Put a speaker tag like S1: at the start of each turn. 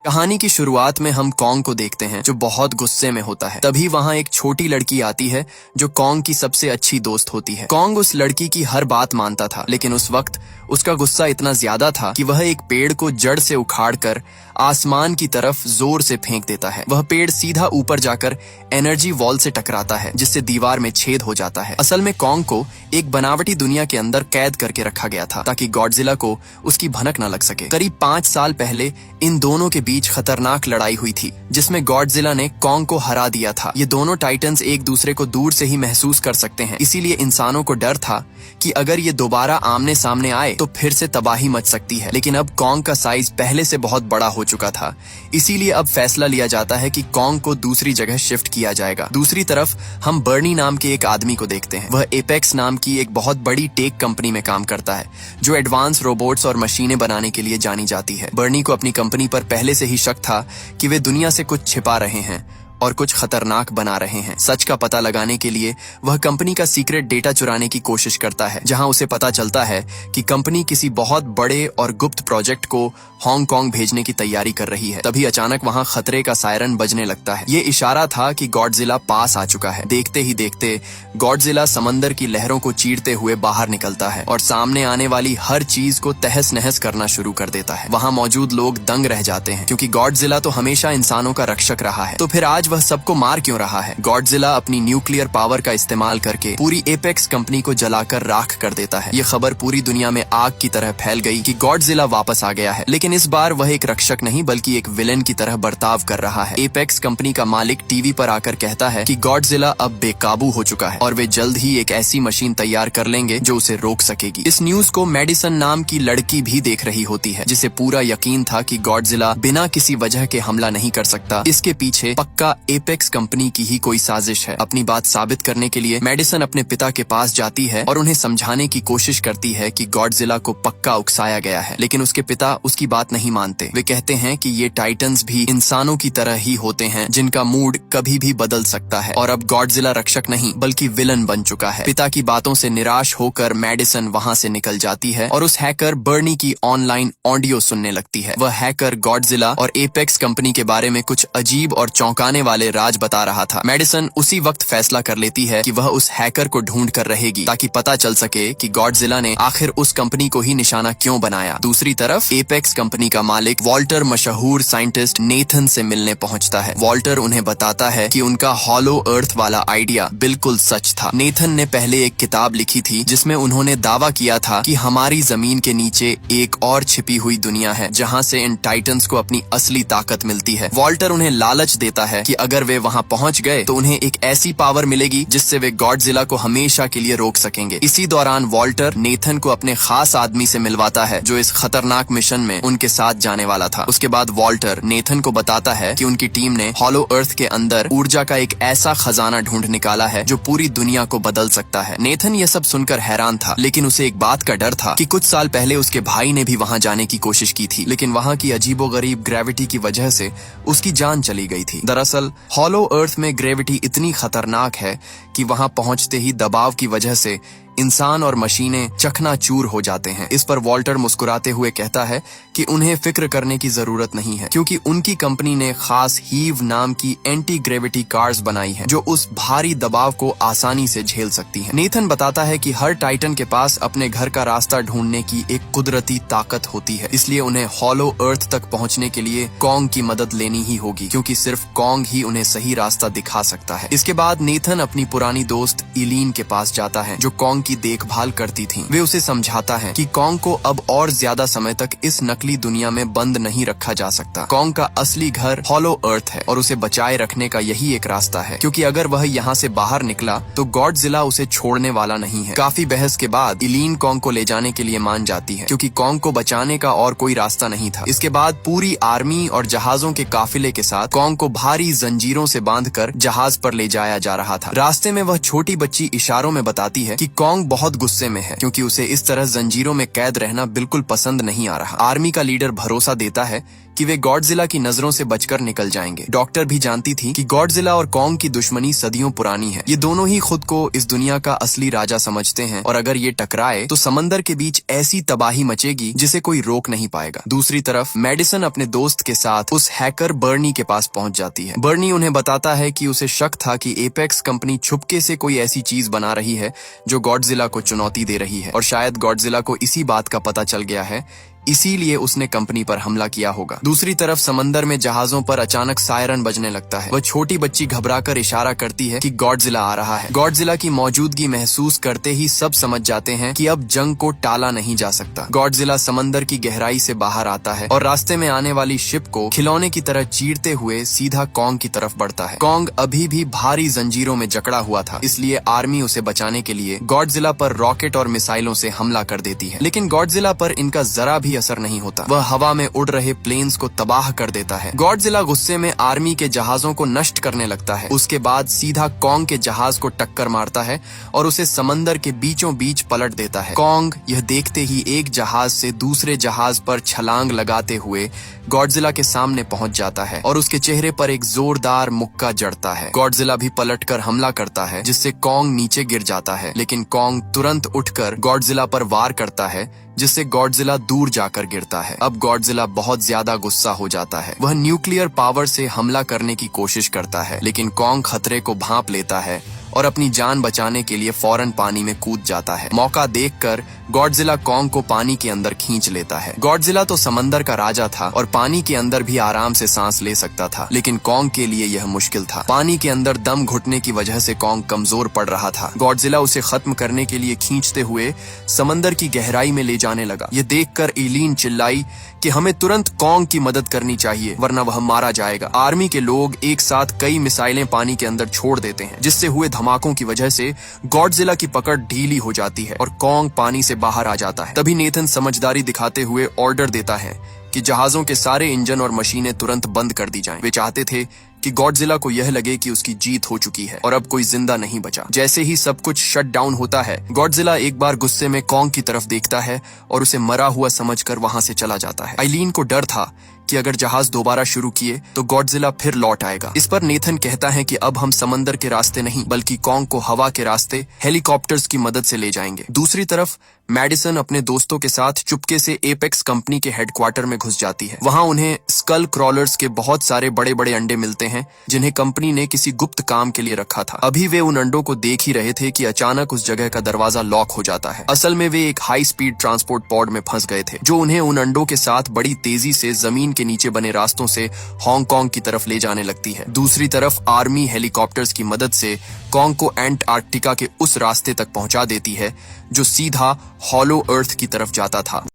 S1: कहानी की शुरुआत में हम कॉन्ग को देखते हैं जो बहुत गुस्से में होता है। तभी वहाँ एक छोटी लड़की आती है जो कॉन्ग की सबसे अच्छी दोस्त होती है। कॉन्ग उस लड़की की हर बात मानता था, लेकिन उस वक्त उसका गुस्सा इतना ज्यादा था कि वह एक पेड़ को जड़ से उखाड़कर आसमान की तरफ जोर से फेंक देता है। वह पेड़ सीधा ऊपर जाकर एनर्जी वॉल से टकराता है, जिससे दीवार में छेद हो जाता है। असल में कॉन्ग को एक बनावटी दुनिया के अंदर कैद करके रखा गया था ताकि गॉडजिला को उसकी भनक न लग सके। करीब 5 साल पहले इन दोनों के बीच खतरनाक लड़ाई हुई थी, जिसमें गॉडजिला ने कॉन्ग को हरा दिया था। ये दोनों टाइटन्स एक दूसरे को दूर से ही महसूस कर सकते हैं, इसीलिए इंसानों को डर था कि अगर ये दोबारा आमने सामने आए तो फिर से तबाही मच सकती है। लेकिन अब कॉन्ग का साइज पहले से बहुत बड़ा हो चुका था, इसीलिए अब फैसला लिया जाता है कि कॉन्ग को दूसरी जगह शिफ्ट किया जाएगा। दूसरी तरफ हम बर्नी नाम के एक आदमी को देखते हैं। वह एपेक्स नाम की एक बहुत बड़ी टेक कंपनी में काम करता है, जो एडवांस रोबोट्स और मशीनें बनाने के लिए जानी जाती है। बर्नी को अपनी कंपनी पर पहले से ही शक था कि वे दुनिया से कुछ छिपा रहे हैं और कुछ खतरनाक बना रहे हैं। सच का पता लगाने के लिए वह कंपनी का सीक्रेट डेटा चुराने की कोशिश करता है, जहां उसे पता चलता है कि कंपनी किसी बहुत बड़े और गुप्त प्रोजेक्ट को हांगकांग भेजने की तैयारी कर रही है। तभी अचानक वहां खतरे का सायरन बजने लगता है। ये इशारा था कि गॉडजिला पास आ चुका है। देखते ही देखते गॉडजिला समंदर की लहरों को चीरते हुए बाहर निकलता है और सामने आने वाली हर चीज को तहस नहस करना शुरू कर देता है। वहां मौजूद लोग दंग रह जाते हैं, क्योंकि गॉडजिला तो हमेशा इंसानों का रक्षक रहा है, तो फिर आज वह सबको मार क्यों रहा है। गॉडजिला अपनी न्यूक्लियर पावर का इस्तेमाल करके पूरी एपेक्स कंपनी को जलाकर राख कर देता है। ये खबर पूरी दुनिया में आग की तरह फैल गई कि गॉडजिला वापस आ गया है, लेकिन इस बार वह एक रक्षक नहीं बल्कि एक विलेन की तरह बर्ताव कर रहा है। एपेक्स कंपनी का मालिक टीवी पर आकर कहता है कि गॉडजिला अब बेकाबू हो चुका है और वे जल्द ही एक ऐसी मशीन तैयार कर लेंगे जो उसे रोक सकेगी। इस न्यूज को मेडिसन नाम की लड़की भी देख रही होती है, जिसे पूरा यकीन था कि गॉडजिला बिना किसी वजह के हमला नहीं कर सकता। इसके पीछे पक्का एपेक्स कंपनी की ही कोई साजिश है। अपनी बात साबित करने के लिए मेडिसन अपने पिता के पास जाती है और उन्हें समझाने की कोशिश करती है कि गॉडजिला को पक्का उकसाया गया है, लेकिन उसके पिता उसकी बात नहीं मानते। वे कहते हैं कि ये टाइटन्स भी इंसानों की तरह ही होते हैं, जिनका मूड कभी भी बदल सकता है और अब गॉडजिला रक्षक नहीं बल्कि विलन बन चुका है। पिता की बातों से निराश होकर मेडिसन वहां से निकल जाती है और उस हैकर बर्नी की ऑनलाइन ऑडियो सुनने लगती है। वह हैकर गॉडजिला और एपेक्स कंपनी के बारे में कुछ अजीब और चौंकाने वाले राज बता रहा था। मेडिसन उसी वक्त फैसला कर लेती है कि वह उस हैकर को ढूंढ कर रहेगी, ताकि पता चल सके कि गॉडजिला ने आखिर उस कंपनी को ही निशाना क्यों बनाया। दूसरी तरफ एपेक्स कंपनी का मालिक वॉल्टर मशहूर साइंटिस्ट नेथन से मिलने पहुंचता है। वॉल्टर उन्हें बताता है कि उनका हॉलो अर्थ वाला आइडिया बिल्कुल सच था। नेथन ने पहले एक किताब लिखी थी जिसमें उन्होंने दावा किया था कि हमारी जमीन के नीचे एक और छिपी हुई दुनिया है, जहां से इन टाइटन्स को अपनी असली ताकत मिलती है। वॉल्टर उन्हें लालच देता है कि अगर वे वहां पहुंच गए तो उन्हें एक ऐसी पावर मिलेगी जिससे वे गॉडजिला को हमेशा के लिए रोक सकेंगे। इसी दौरान वॉल्टर नेथन को अपने खास आदमी से मिलवाता है जो इस खतरनाक मिशन में उनके साथ जाने वाला था। उसके बाद वॉल्टर नेथन को बताता है कि उनकी टीम ने हॉलो अर्थ के अंदर ऊर्जा का एक ऐसा खजाना ढूंढ निकाला है जो पूरी दुनिया को बदल सकता है। नेथन ये सब सुनकर हैरान था, लेकिन उसे एक बात का डर था कि कुछ साल पहले उसके भाई ने भी वहां जाने की कोशिश की थी, लेकिन वहां की अजीबोगरीब ग्रेविटी की वजह से उसकी जान चली गई थी। दरअसल हॉलो अर्थ में ग्रेविटी इतनी खतरनाक है कि वहां पहुंचते ही दबाव की वजह से इंसान और मशीनें चकनाचूर हो जाते हैं। इस पर वॉल्टर मुस्कुराते हुए कहता है कि उन्हें फिक्र करने की जरूरत नहीं है, क्योंकि उनकी कंपनी ने खास हीव नाम की एंटी ग्रेविटी कार्स बनाई हैं, जो उस भारी दबाव को आसानी से झेल सकती हैं। नेथन बताता है कि हर टाइटन के पास अपने घर का रास्ता ढूंढने की एक कुदरती ताकत होती है, इसलिए उन्हें हॉलो अर्थ तक पहुंचने के लिए कॉन्ग की मदद लेनी ही होगी, क्योंकि सिर्फ कॉन्ग ही उन्हें सही रास्ता दिखा सकता है। इसके बाद नेथन अपनी पुरानी दोस्त इलीन के पास जाता है, जो कॉन्ग की देखभाल करती थी। वे उसे समझाता है कि कॉन्ग को अब और ज्यादा समय तक इस नकली दुनिया में बंद नहीं रखा जा सकता। कॉन्ग का असली घर हॉलो अर्थ है और उसे बचाए रखने का यही एक रास्ता है, क्योंकि अगर वह यहाँ से बाहर निकला तो गॉडजिला उसे छोड़ने वाला नहीं है। काफी बहस के बाद इलीन कॉन्ग को ले जाने के लिए मान जाती है, क्योंकि कॉन्ग को बचाने का और कोई रास्ता नहीं था। इसके बाद पूरी आर्मी और जहाजों के काफिले के साथ कॉन्ग को भारी जंजीरों से बांधकर जहाज पर ले जाया जा रहा था। रास्ते में वह छोटी बच्ची इशारों में बताती है कि कॉन्ग बहुत गुस्से में है, क्योंकि उसे इस तरह जंजीरों में कैद रहना बिल्कुल पसंद नहीं आ रहा। आर्मी का लीडर भरोसा देता है कि वे गॉडजिला की नजरों से बचकर निकल जाएंगे। डॉक्टर भी जानती थी कि गॉडजिला और कॉन्ग की दुश्मनी सदियों पुरानी है। ये दोनों ही खुद को इस दुनिया का असली राजा समझते हैं और अगर ये टकराए तो समंदर के बीच ऐसी तबाही मचेगी जिसे कोई रोक नहीं पाएगा। दूसरी तरफ मेडिसन अपने दोस्त के साथ उस हैकर बर्नी के पास पहुंच जाती है। बर्नी उन्हें बताता है कि उसे शक था कि एपेक्स कंपनी छुपके से कोई ऐसी चीज बना रही है जो गॉडजिला को चुनौती दे रही है और शायद गॉडजिला को इसी बात का पता चल गया है, इसीलिए उसने कंपनी पर हमला किया होगा। दूसरी तरफ समंदर में जहाजों पर अचानक सायरन बजने लगता है। वह छोटी बच्ची घबराकर इशारा करती है कि गॉडजिला आ रहा है। गॉडजिला की मौजूदगी महसूस करते ही सब समझ जाते हैं कि अब जंग को टाला नहीं जा सकता। गॉडजिला समंदर की गहराई से बाहर आता है और रास्ते में आने वाली शिप को खिलौने की तरह चीरते हुए सीधा कॉन्ग की तरफ बढ़ता है। कॉन्ग अभी भी भारी जंजीरों में जकड़ा हुआ था, इसलिए आर्मी उसे बचाने के लिए गॉडजिला पर रॉकेट और मिसाइलों से हमला कर देती है। लेकिन गॉडजिला पर इनका जरा भी असर नहीं होता। वह हवा में उड़ रहे प्लेन्स को तबाह कर देता है। गॉडजिला गुस्से में आर्मी के जहाजों को नष्ट करने लगता है। उसके बाद सीधा कॉन्ग के जहाज को टक्कर मारता है और उसे समंदर के बीचों बीच पलट देता है। कॉन्ग यह देखते ही एक जहाज से दूसरे जहाज पर छलांग लगाते हुए गॉडजिला के सामने पहुंच जाता है और उसके चेहरे पर एक जोरदार मुक्का जड़ता है। गॉडजिला भी पलटकर हमला करता है जिससे कॉन्ग नीचे गिर जाता है, लेकिन कॉन्ग तुरंत उठकर गॉडजिला पर वार करता है जिससे गॉडजिला दूर जाकर गिरता है। अब गॉडजिला बहुत ज्यादा गुस्सा हो जाता है। वह न्यूक्लियर पावर से हमला करने की कोशिश करता है, लेकिन कॉन्ग खतरे को भांप लेता है और अपनी जान बचाने के लिए फौरन पानी में कूद जाता है। मौका देखकर गॉडजिला कॉन्ग को पानी के अंदर खींच लेता है। गॉडजिला तो समंदर का राजा था और पानी के अंदर भी आराम से सांस ले सकता था, लेकिन कॉन्ग के लिए यह मुश्किल था। पानी के अंदर दम घुटने की वजह से कॉन्ग कमजोर पड़ रहा था। गॉडजिला उसे खत्म करने के लिए खींचते हुए समंदर की गहराई में ले जाने लगा। ये देखकर एलीन चिल्लाई कि हमें तुरंत कॉन्ग की मदद करनी चाहिए वरना वह मारा जाएगा। आर्मी के लोग एक साथ कई मिसाइलें पानी के अंदर छोड़ देते हैं, जिससे हुए धमाकों की वजह से गॉडजिला की पकड़ ढीली हो जाती है और कॉन्ग पानी से बाहर आ जाता है। तभी नेथन समझदारी दिखाते हुए ऑर्डर देता है कि जहाजों के सारे इंजन और मशीनें तुरंत बंद कर दी जाएं। वे चाहते थे कि गॉडजिला को यह लगे कि उसकी जीत हो चुकी है और अब कोई जिंदा नहीं बचा। जैसे ही सब कुछ शट डाउन होता है, गॉडजिला एक बार गुस्से में कॉन्ग की तरफ देखता है और उसे मरा हुआ समझकर वहां से चला जाता है। आइलीन को डर था कि अगर जहाज दोबारा शुरू किए तो गॉडजिला फिर लौट आएगा। इस पर नेथन कहता है कि अब हम समंदर के रास्ते नहीं बल्कि कॉन्ग को हवा के रास्ते हेलीकॉप्टर्स की मदद से ले जाएंगे। दूसरी तरफ मेडिसन अपने दोस्तों के साथ चुपके से एपेक्स कंपनी के हेडक्वार्टर में घुस जाती है। वहां उन्हें स्कल क्रॉलर्स के बहुत सारे बड़े बड़े अंडे मिलते हैं जिन्हें कंपनी ने किसी गुप्त काम के लिए रखा था। अभी वे उन अंडों को देख ही रहे थे कि अचानक उस जगह का दरवाजा लॉक हो जाता है। असल में वे एक हाई स्पीड ट्रांसपोर्ट पॉड में फंस गए थे जो उन्हें उन अंडों के साथ बड़ी तेजी से जमीन के नीचे बने रास्तों से हांगकांग की तरफ ले जाने लगती है। दूसरी तरफ आर्मी हेलीकॉप्टर्स की मदद से कॉन्ग को एंटार्क्टिका के उस रास्ते तक पहुंचा देती है जो सीधा हॉलो अर्थ की तरफ जाता था।